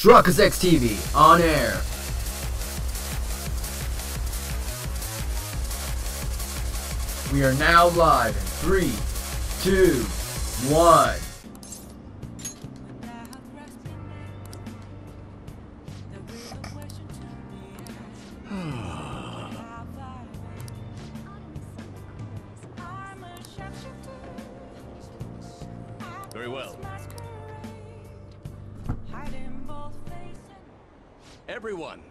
Truckers X TV on air. We are now live in 3, 2, 1. Very well. Everyone.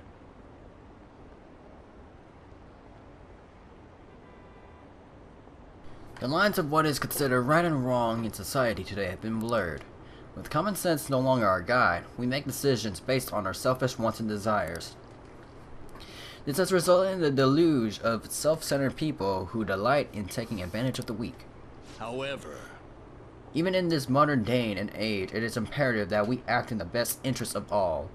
The lines of what is considered right and wrong in society today have been blurred. With common sense no longer our guide, we make decisions based on our selfish wants and desires. This has resulted in the deluge of self-centered people who delight in taking advantage of the weak. However, even in this modern day and age, it is imperative that we act in the best interest of all.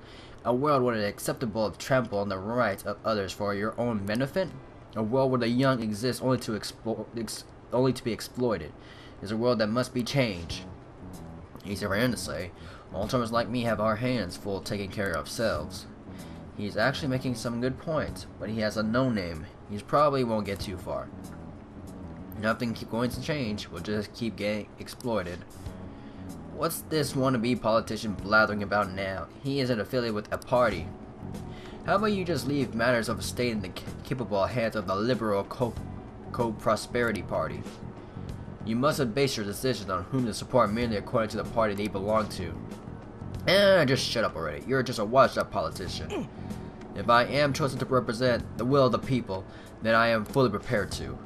A world where it is acceptable to trample on the rights of others for your own benefit, a world where the young exist only to be exploited, is a world that must be changed. Easier for him to say. All-timers like me have our hands full taking care of ourselves. He's actually making some good points, but he has a no-name. He probably won't get too far. Nothing going to change. We'll just keep getting exploited. What's this wannabe politician blathering about now? He isn't affiliated with a party. How about you just leave matters of state in the capable hands of the liberal co-prosperity party? You mustn't base your decisions on whom to support merely according to the party they belong to. Just shut up already. You're just a washed-up politician. If I am chosen to represent the will of the people, then I am fully prepared to.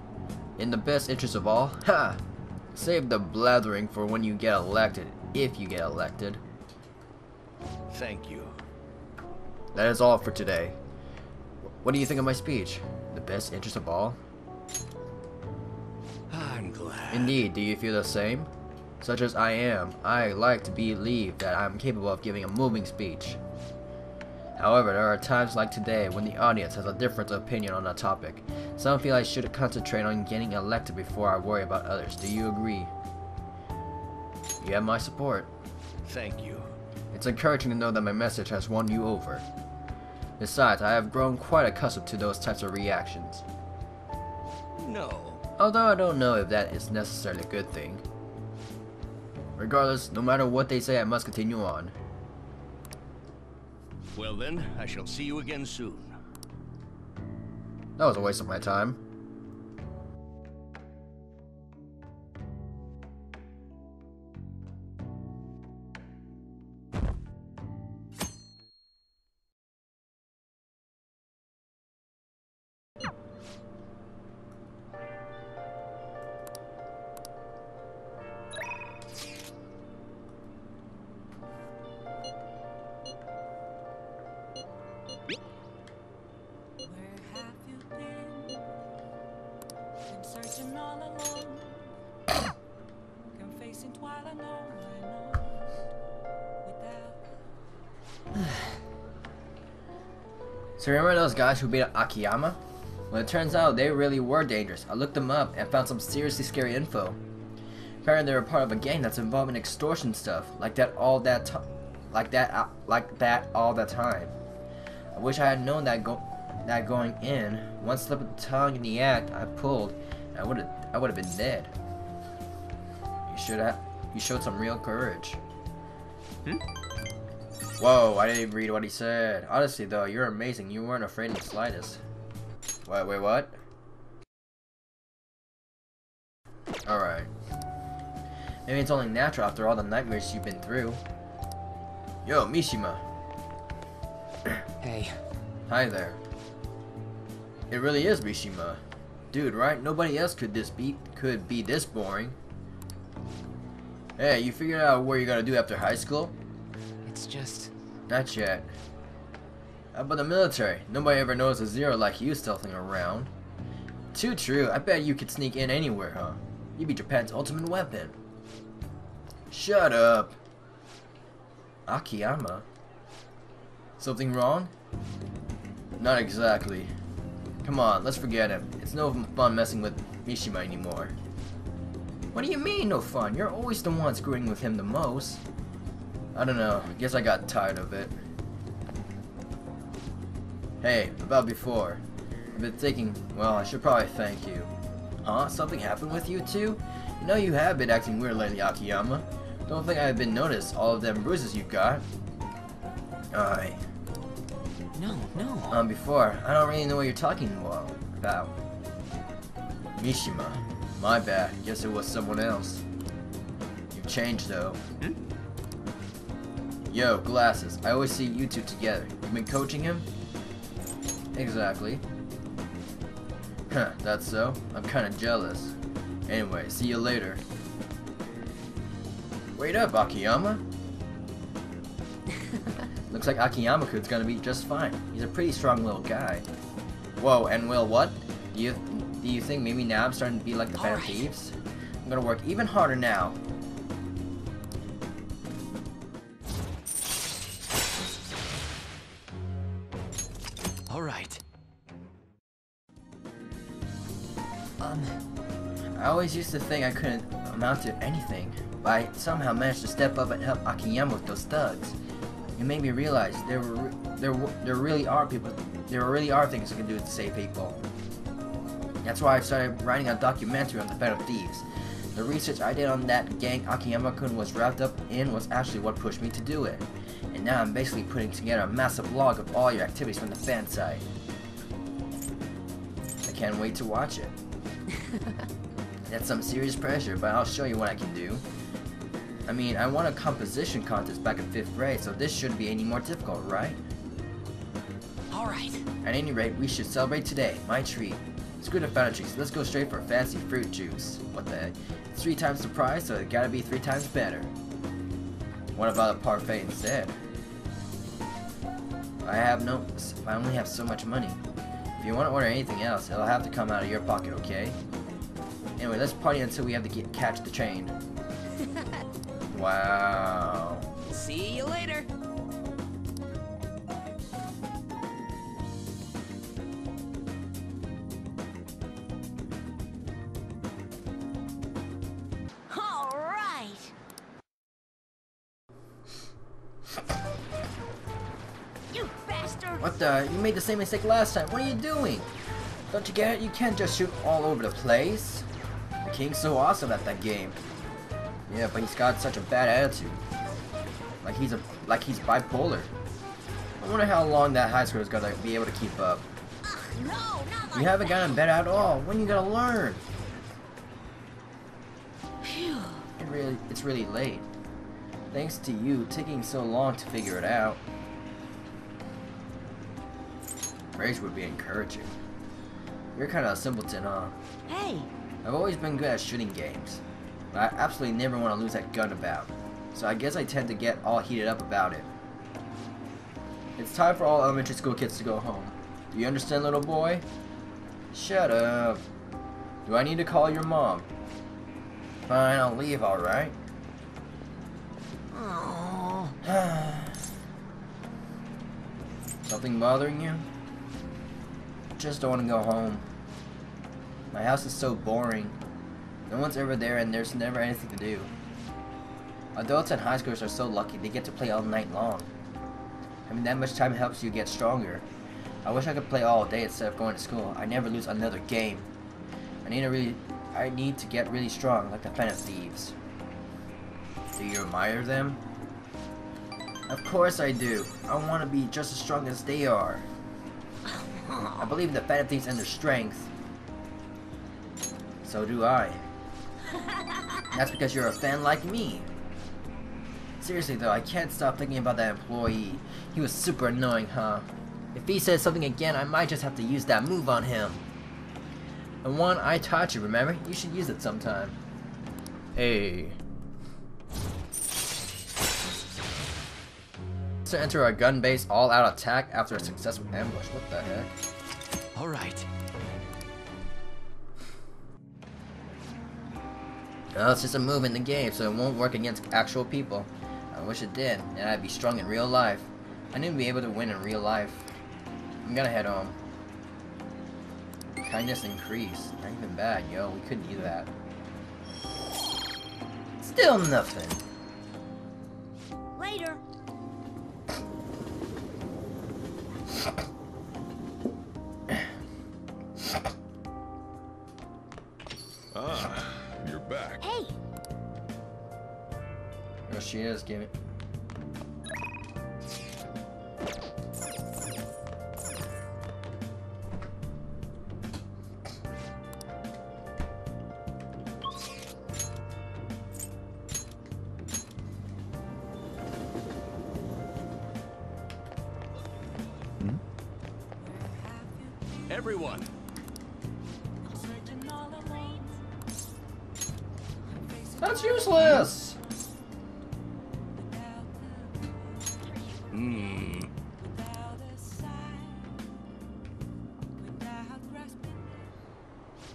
In the best interest of all, ha! Save the blathering for when you get elected, if you get elected. thank you. That is all for today. What do you think of my speech? The best interest of all? I'm glad. Indeed, do you feel the same? Such as I am, I like to believe that I am capable of giving a moving speech. However, there are times like today when the audience has a different opinion on a topic. Some feel I should concentrate on getting elected before I worry about others. Do you agree? You have my support. Thank you. It's encouraging to know that my message has won you over. Besides, I have grown quite accustomed to those types of reactions. No. Although I don't know if that is necessarily a good thing. Regardless, no matter what they say, I must continue on. Well then, I shall see you again soon. That was a waste of my time. Searching all alone, confessing while I know, without. So remember those guys who beat up Akiyama? Well, it turns out they really were dangerous. I looked them up and found some seriously scary info. Apparently they were part of a gang that's involved in extortion stuff, like that all the time. I wish I had known that going in. One slip of the tongue in the act I pulled, I would have been dead. You showed some real courage. Whoa, I didn't even read what he said. Honestly though, you're amazing. You weren't afraid in the slightest. Wait, what? Alright. Maybe it's only natural after all the nightmares you've been through. Yo, Mishima. Hey. Hi there. It really is Mishima. Dude, right? Nobody else could be this boring. Hey, you figured out what you're gonna do after high school? It's just... Not yet. How about the military? Nobody ever knows a zero like you stealthing around. Too true. I bet you could sneak in anywhere, huh? You'd be Japan's ultimate weapon. Shut up. Akiyama? Something wrong? Not exactly. Come on, let's forget him. It's no fun messing with Mishima anymore. What do you mean, no fun? You're always the one screwing with him the most. I don't know. I guess I got tired of it. Hey, about before. I've been thinking, well, I should probably thank you. Huh? Something happened with you two? You know you have been acting weird lately, Akiyama. Don't think I've been noticed all of them bruises you've got. Aye. No. Before, I don't really know what you're talking about. Mishima. My bad. Guess it was someone else. You've changed, though. Yo, Glasses. I always see you two together. You've been coaching him? Exactly. Huh, that's so? I'm kinda jealous. Anyway, see you later. Wait up, Akiyama! Looks like Akiyama-kun's gonna be just fine. He's a pretty strong little guy. Whoa, and well, what? Do you think maybe now I'm starting to be like the Phantom Thieves? I'm gonna work even harder now. Alright. I always used to think I couldn't amount to anything, but I somehow managed to step up and help Akiyama with those thugs. It made me realize there really are things I can do to save people. That's why I started writing a documentary on the Phantom Thieves. The research I did on that gang Akiyama-kun was wrapped up in was actually what pushed me to do it. And now I'm basically putting together a massive log of all your activities from the fan side. I can't wait to watch it. That's some serious pressure, but I'll show you what I can do. I mean, I won a composition contest back in 5th grade, so this shouldn't be any more difficult, right? Alright. At any rate, we should celebrate today, my treat. Screw the fountain trees, let's go straight for fancy fruit juice. What the heck? It's 3 times the price, so it gotta be 3 times better. What about a parfait instead? I only have so much money. If you want to order anything else, it'll have to come out of your pocket, okay? Anyway, let's party until we have to catch the train. Wow. See you later. Alright. You bastard. What the? You made the same mistake last time. What are you doing? Don't you get it? You can't just shoot all over the place. The King's so awesome at that game. Yeah, but he's got such a bad attitude. Like he's bipolar. I wonder how long that high school is gonna be able to keep up. No, not like You haven't gotten better at all. When are you gonna learn? Phew. It's really late. Thanks to you taking so long to figure it out. Praise would be encouraging. You're kind of a simpleton, huh? Hey. I've always been good at shooting games, but I absolutely never want to lose that gun about. So I guess I tend to get all heated up about it. It's time for all elementary school kids to go home. Do you understand, little boy? Shut up. Do I need to call your mom? Fine, I'll leave, alright? Oh. Something bothering you? Just don't want to go home. My house is so boring. No one's ever there and there's never anything to do. Adults and high schoolers are so lucky they get to play all night long. I mean, that much time helps you get stronger. I wish I could play all day instead of going to school. I never lose another game. I need to get really strong like the Phantom Thieves. Do you admire them? Of course I do. I want to be just as strong as they are. I believe in the Phantom Thieves and their strength. So do I. That's because you're a fan like me. Seriously though, I can't stop thinking about that employee. He was super annoying, huh? If he says something again, I might just have to use that move on him. The one I taught you, remember? You should use it sometime. Hey. To enter a gun-based all-out attack after a successful ambush. What the heck? Alright. Well, it's just a move in the game, so it won't work against actual people. I wish it did, and I'd be strong in real life. I need to be able to win in real life. I'm gonna head home. Kindness increase. Not even bad, yo. We couldn't do that. Still nothing. Later. back. Hey, There she is, give it. Everyone, That's useless!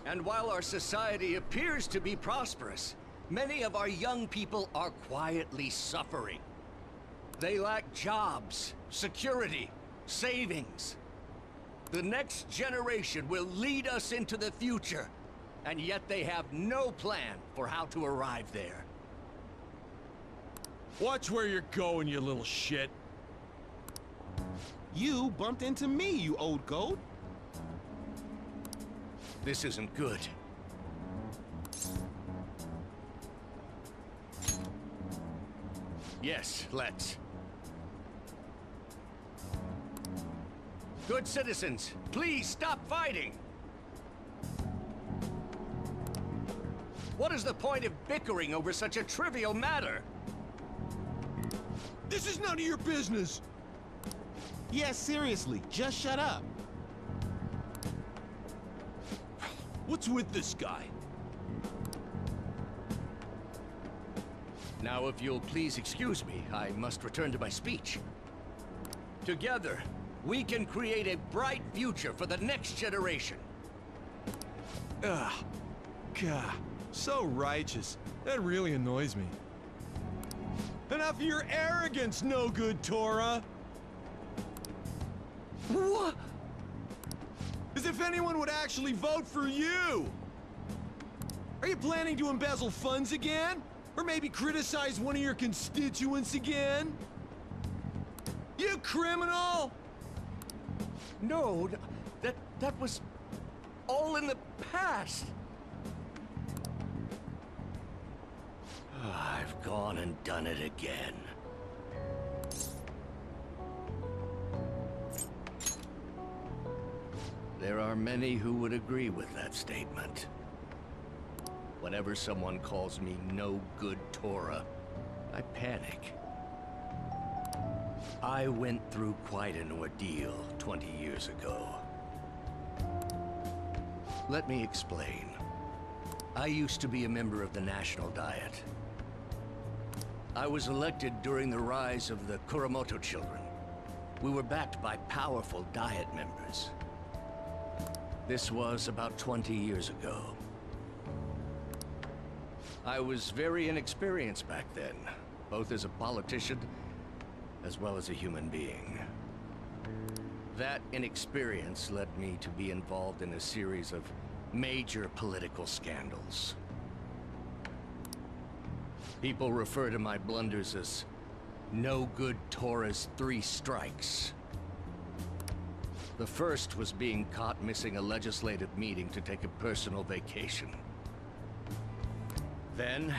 and while our society appears to be prosperous, many of our young people are quietly suffering. They lack jobs, security, savings. The next generation will lead us into the future, and yet they have no plan for how to arrive there. Watch where you're going, you little shit. You bumped into me, you old goat. This isn't good. Yes, let's. Good citizens, please stop fighting! What is the point of bickering over such a trivial matter? This is none of your business. Yeah, seriously, just shut up. What's with this guy? Now, if you'll please excuse me, I must return to my speech. Together, we can create a bright future for the next generation. Ugh. God, so righteous. That really annoys me. Enough of your arrogance, no good, Tora! What? As if anyone would actually vote for you! Are you planning to embezzle funds again? Or maybe criticize one of your constituents again? You criminal! No, that was all in the past. I've gone and done it again. There are many who would agree with that statement. Whenever someone calls me no good Tora, I panic. I went through quite an ordeal 20 years ago. Let me explain. I used to be a member of the National Diet. I was elected during the rise of the Kuramoto children. We were backed by powerful Diet members. This was about 20 years ago. I was very inexperienced back then, both as a politician as well as a human being. That inexperience led me to be involved in a series of major political scandals. People refer to my blunders as no good Tora's 3 strikes. The first was being caught missing a legislative meeting to take a personal vacation. Then,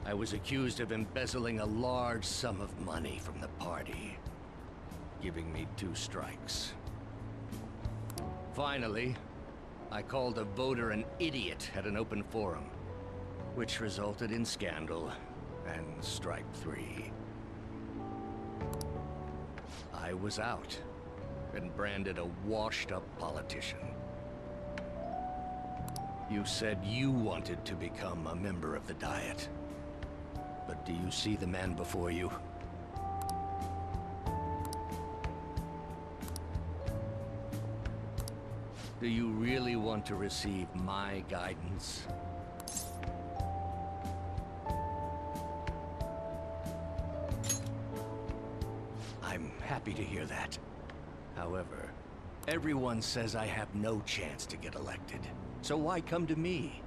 I was accused of embezzling a large sum of money from the party, giving me 2 strikes. Finally, I called a voter an idiot at an open forum, which resulted in scandal and strike 3. I was out and branded a washed-up politician. You said you wanted to become a member of the Diet. But do you see the man before you? Do you really want to receive my guidance? I'm happy to hear that. However, everyone says I have no chance to get elected. So why come to me?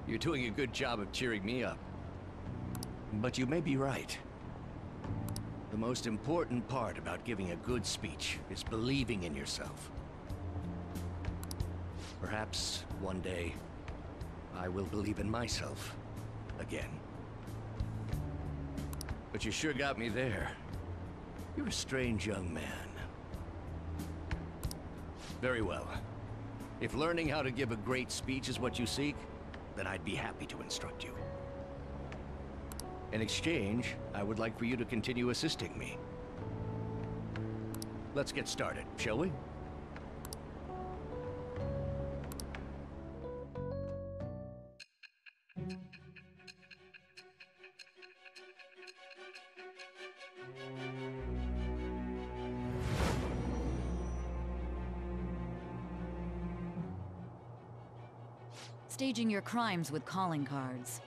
You're doing a good job of cheering me up. But you may be right. The most important part about giving a good speech is believing in yourself. Perhaps one day, I will believe in myself again. But you sure got me there. You're a strange young man. Very well. If learning how to give a great speech is what you seek, then I'd be happy to instruct you. In exchange, I would like for you to continue assisting me. Let's get started, shall we? Staging your crimes with calling cards.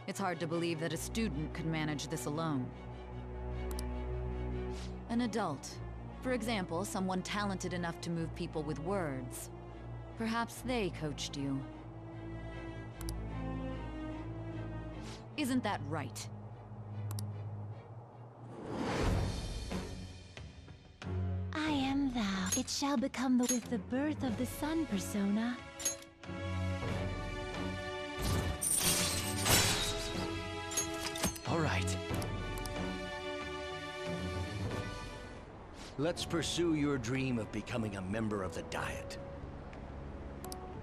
It's hard to believe that a student could manage this alone. An adult. For example, someone talented enough to move people with words. Perhaps they coached you. Isn't that right? I am thou. It shall become with the birth of the sun persona. All right. Let's pursue your dream of becoming a member of the Diet.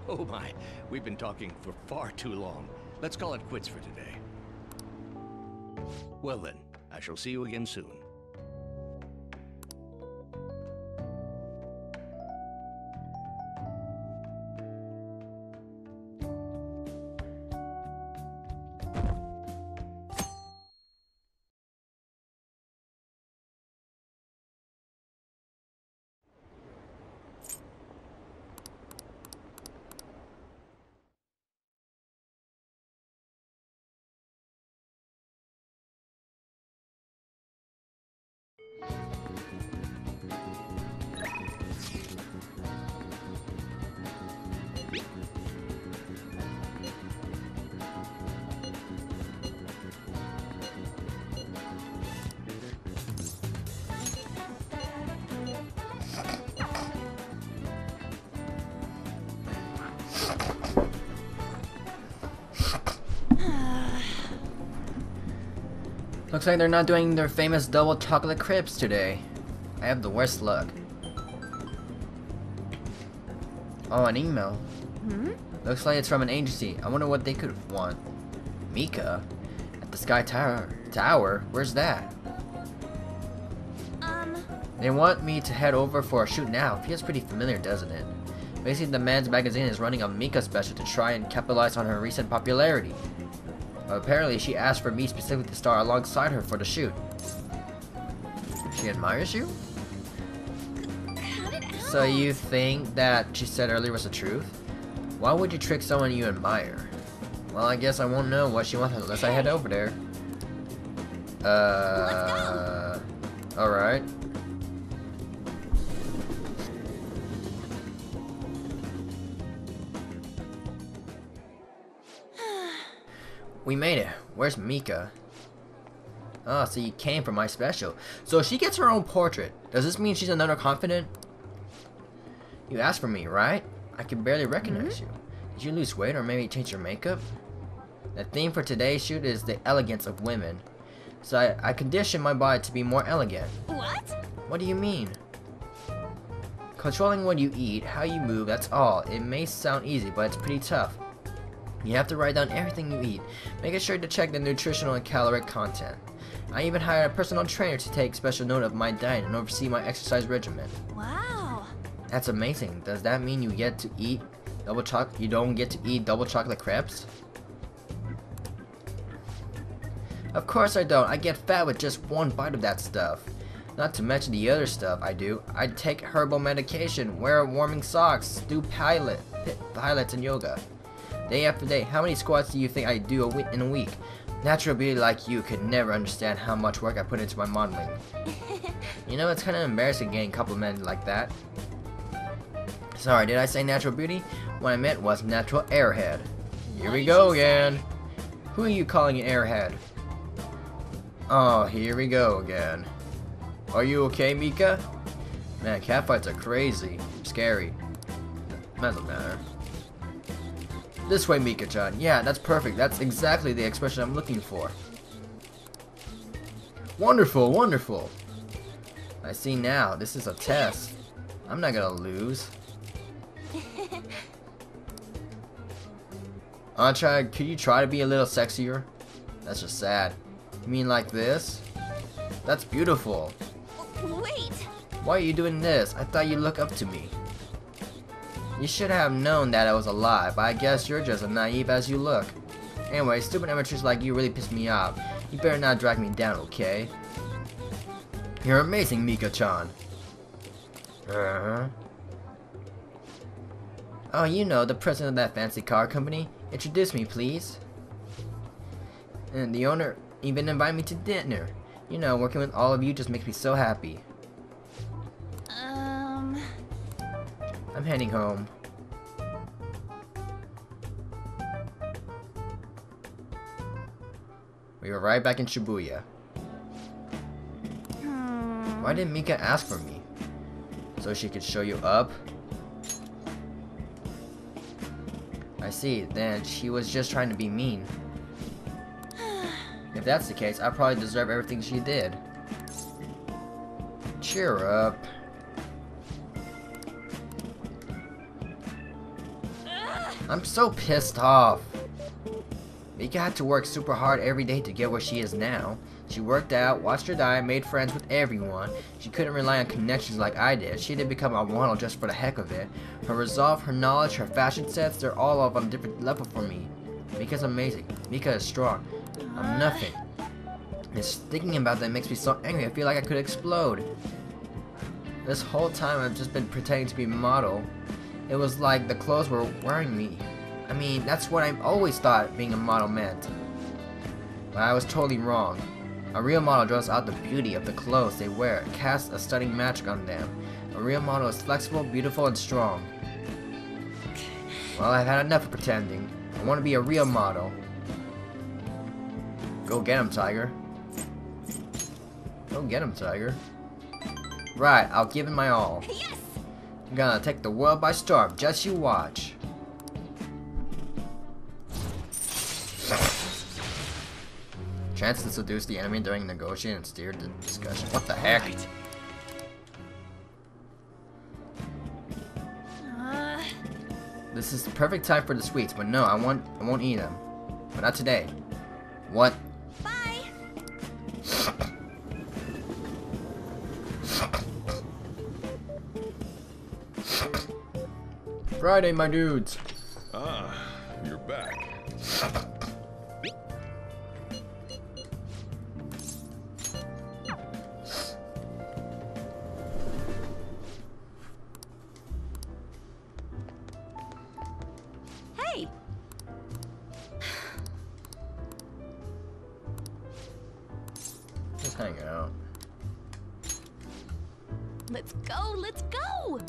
Oh my, we've been talking for far too long. Let's call it quits for today. Well then, I shall see you again soon. Looks like they're not doing their famous double chocolate crepes today. I have the worst luck. Oh, an email. Looks like it's from an agency. I wonder what they could want. Mika? At the Sky Tower? Where's that? They want me to head over for a shoot now. Feels pretty familiar, doesn't it? Basically, the Man's magazine is running a Mika special to try and capitalize on her recent popularity. Apparently, she asked for me specifically to star alongside her for the shoot. She admires you? So you think that she said earlier was the truth? Why would you trick someone you admire? Well, I guess I won't know what she wants unless I head over there. Alright. We made it. Where's Mika? Oh, so you came for my special. So she gets her own portrait. Does this mean she's another confidant? You asked for me, right? I can barely recognize you. Did you lose weight or maybe change your makeup? The theme for today's shoot is the elegance of women. So I conditioned my body to be more elegant. What? What do you mean? Controlling what you eat, how you move, that's all. It may sound easy, but it's pretty tough. You have to write down everything you eat, making sure to check the nutritional and caloric content. I even hired a personal trainer to take special note of my diet and oversee my exercise regimen. Wow. That's amazing. Does that mean you get to eat double chocolate? You don't get to eat double chocolate crepes? Of course I don't. I get fat with just one bite of that stuff. Not to mention the other stuff I do. I take herbal medication, wear warming socks, do pilates and yoga. Day after day, how many squats do you think I do in a week? Natural beauty like you could never understand how much work I put into my modeling. You know, it's kind of embarrassing getting complimented like that. Sorry, did I say natural beauty? What I meant was natural airhead. Here we go again. Who are you calling an airhead? Oh, here we go again. Are you okay, Mika? Man, catfights are crazy. Scary. Doesn't matter. This way, Mika-chan. Yeah, that's perfect. That's exactly the expression I'm looking for. Wonderful, wonderful. I see now. This is a test. I'm not gonna lose. Could you try to be a little sexier? That's just sad. You mean like this? That's beautiful. Wait! Why are you doing this? I thought you'd look up to me. You should have known that I was a lie, but I guess you're just as naive as you look. Anyway, stupid amateurs like you really piss me off. You better not drag me down, okay? You're amazing, Mika-chan. Oh, you know, the president of that fancy car company. Introduce me, please. And the owner even invited me to dinner. You know, working with all of you just makes me so happy. I'm heading home. We were right back in Shibuya. Why didn't Mika ask for me? So she could show you up? I see, then she was just trying to be mean. If that's the case, I probably deserve everything she did. Cheer up. I'm so pissed off. Mika had to work super hard every day to get where she is now. She worked out, watched her diet, made friends with everyone. She couldn't rely on connections like I did. She didn't become a model just for the heck of it. Her resolve, her knowledge, her fashion sense, they're all of on a different level for me. Mika's amazing. Mika is strong. I'm nothing. Just thinking about that makes me so angry. I feel like I could explode. This whole time I've just been pretending to be a model. It was like the clothes were wearing me. I mean, that's what I always thought being a model meant. But I was totally wrong. A real model draws out the beauty of the clothes they wear, casts a stunning magic on them. A real model is flexible, beautiful, and strong. Well, I've had enough of pretending. I want to be a real model. Go get him, Tiger. Go get him, Tiger. Right, I'll give him my all. Yes! I'm gonna take the world by storm, just you watch. Chance to seduce the enemy during negotiation and steer the discussion. What the heck? This is the perfect time for the sweets, but no, I won't eat them. But not today. What? Bye! Friday, my dudes. Ah, you're back. Hey! Just hang out. Let's go! Let's go!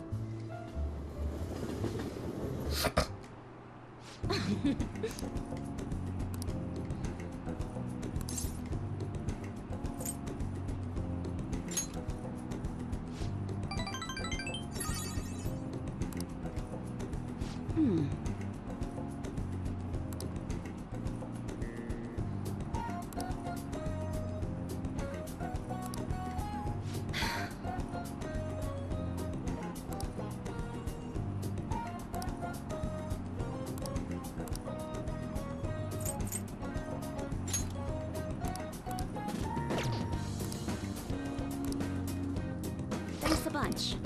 Thanks a bunch.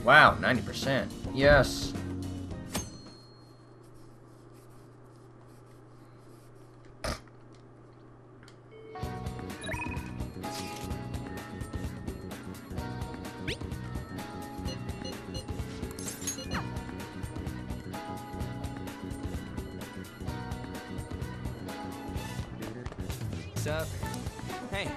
Wow, 90%. Yes. What's up? Hey.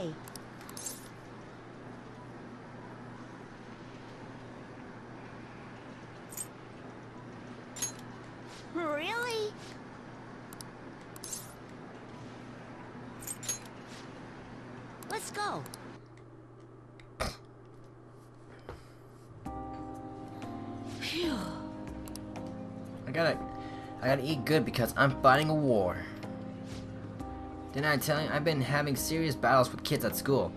Hey! Really? Let's go. Phew. I gotta eat good because I'm fighting a war. Didn't I tell you? I've been having serious battles with kids at school.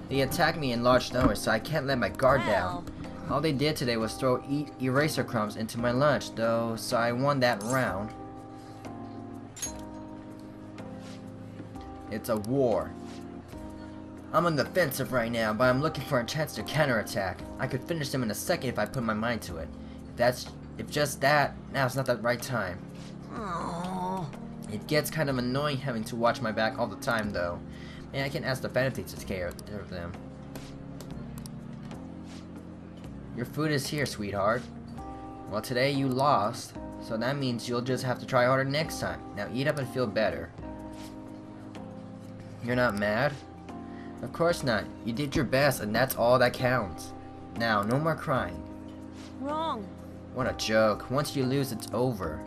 They attack me in large numbers, so I can't let my guard down. All they did today was throw eraser crumbs into my lunch, though, so I won that round. It's a war. I'm on the defensive right now, but I'm looking for a chance to counterattack. I could finish them in a second if I put my mind to it. If just that, now's not the right time. Oh. It gets kind of annoying having to watch my back all the time, though. And I can ask the vanity to take care of them. Your food is here, sweetheart. Well, today you lost, so that means you'll just have to try harder next time. Now eat up and feel better. You're not mad? Of course not. You did your best, and that's all that counts. Now, no more crying. Wrong. What a joke. Once you lose, it's over.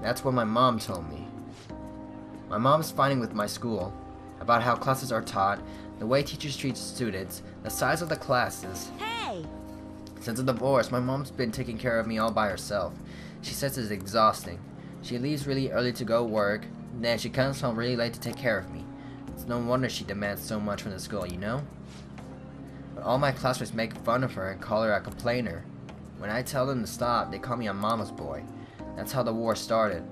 That's what my mom told me. My mom's fighting with my school about how classes are taught, the way teachers treat students, the size of the classes. Hey! Since the divorce, my mom's been taking care of me all by herself. She says it's exhausting. She leaves really early to go work, and then she comes home really late to take care of me. It's no wonder she demands so much from the school, you know? But all my classmates make fun of her and call her a complainer. When I tell them to stop, they call me a mama's boy. That's how the war started.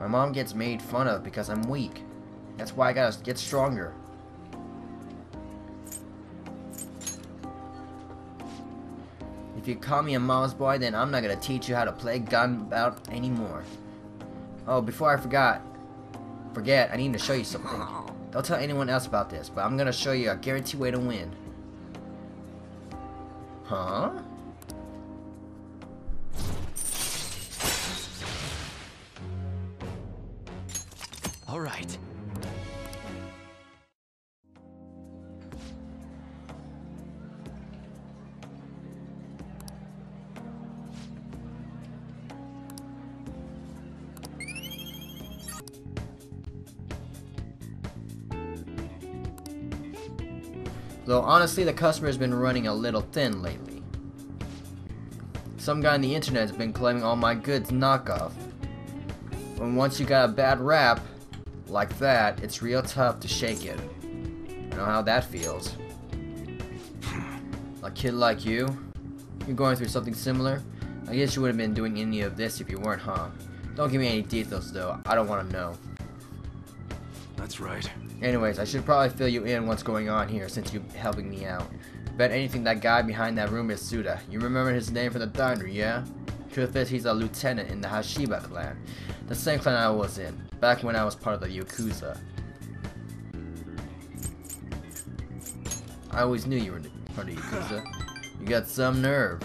My mom gets made fun of because I'm weak. That's why I gotta get stronger. If you call me a mama's boy, then I'm not gonna teach you how to play gunbout anymore. Oh, before I forget, I need to show you something. Don't tell anyone else about this, but I'm gonna show you a guaranteed way to win. Huh? All right. Though honestly, the customer's been running a little thin lately. Some guy on the internet has been claiming all my goods knockoff. And once you got a bad rap like that, it's real tough to shake it. I know how that feels. A kid like you? You're going through something similar? I guess you wouldn't have been doing any of this if you weren't, huh? Don't give me any details though, I don't want to know. That's right. Anyways, I should probably fill you in what's going on here since you're helping me out. Bet anything that guy behind that room is Suda. You remember his name from the Thunder, yeah? Truth is, he's a lieutenant in the Hashiba clan. The same clan I was in, back when I was part of the Yakuza. I always knew you were part of the Yakuza. You got some nerve.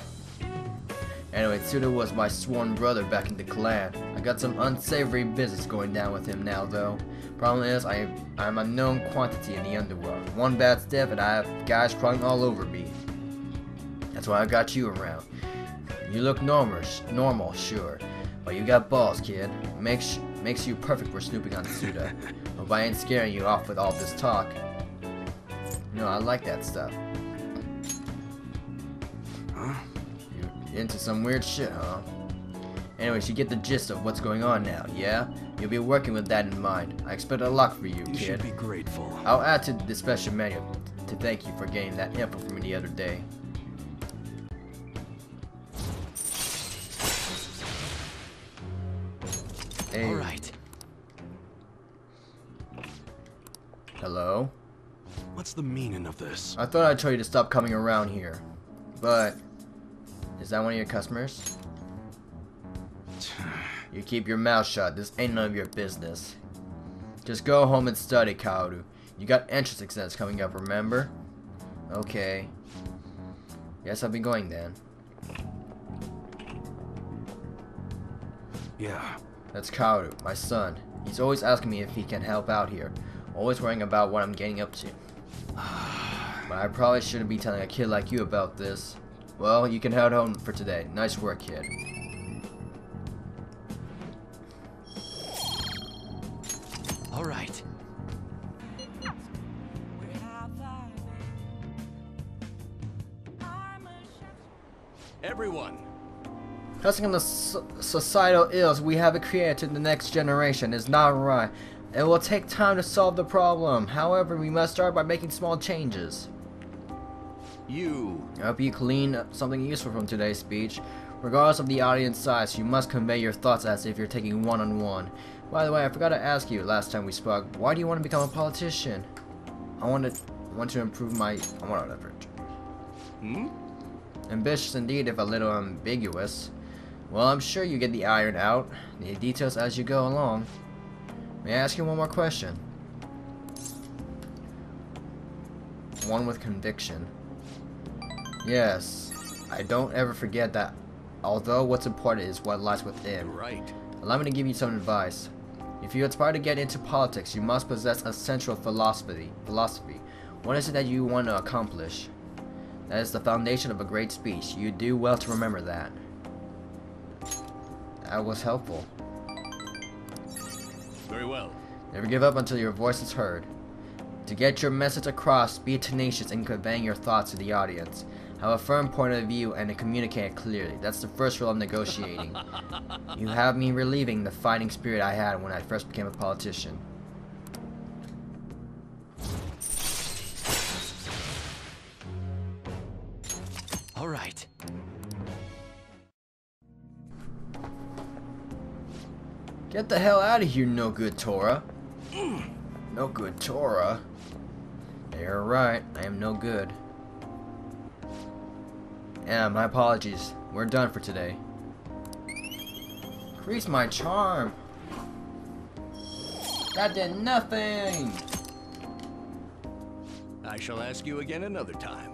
Anyway, Suda was my sworn brother back in the clan. I got some unsavory business going down with him now, though. Problem is, I'm a known quantity in the underworld. One bad step and I have guys crawling all over me. That's why I got you around. You look normal, sure, but you got balls, kid. Makes you perfect for snooping on Suda. Hope I ain't scaring you off with all this talk. You know, I like that stuff. Huh? You're into some weird shit, huh? Anyways, you get the gist of what's going on now, yeah? You'll be working with that in mind. I expect a lot for you, You kid. should be grateful. I'll add to the special menu to thank you for getting that info from me the other day. Hey. All right. Hello? What's the meaning of this? I thought I'd tell you to stop coming around here. But, is that one of your customers? You keep your mouth shut. This ain't none of your business. Just go home and study, Kaoru. You got entrance exams coming up, remember? Okay. Guess I'll be going then. Yeah. That's Kaoru, my son. He's always asking me if he can help out here. Always worrying about what I'm getting up to. But I probably shouldn't be telling a kid like you about this. Well, you can head home for today. Nice work, kid. All right. Everyone, Pressing on the societal ills we have created in the next generation is not right. It will take time to solve the problem. However, we must start by making small changes. you. I hope you glean something useful from today's speech. Regardless of the audience size, you must convey your thoughts as if you're taking one-on-one. By the way, I forgot to ask you last time we spoke, why do you want to become a politician? I want to improve my... whatever. Ambitious indeed, if a little ambiguous. Well, I'm sure you get the iron out, the details as you go along. May I ask you one more question? One with conviction. Yes, I don't ever forget that although what's important is what lies within. Right. Allow me to give you some advice. If you aspire to get into politics, you must possess a central philosophy. What is it that you want to accomplish? That is the foundation of a great speech. You do well to remember that. That was helpful. Very well. Never give up until your voice is heard. To get your message across, be tenacious in conveying your thoughts to the audience. Have a firm point of view and communicate it clearly. That's the first rule of negotiating. You have me relieving the fighting spirit I had when I first became a politician. All right. Get the hell out of here, no good Tora. No good Tora. You're right, I am no good. Yeah, my apologies. We're done for today. Increase my charm. That did nothing. I shall ask you again another time.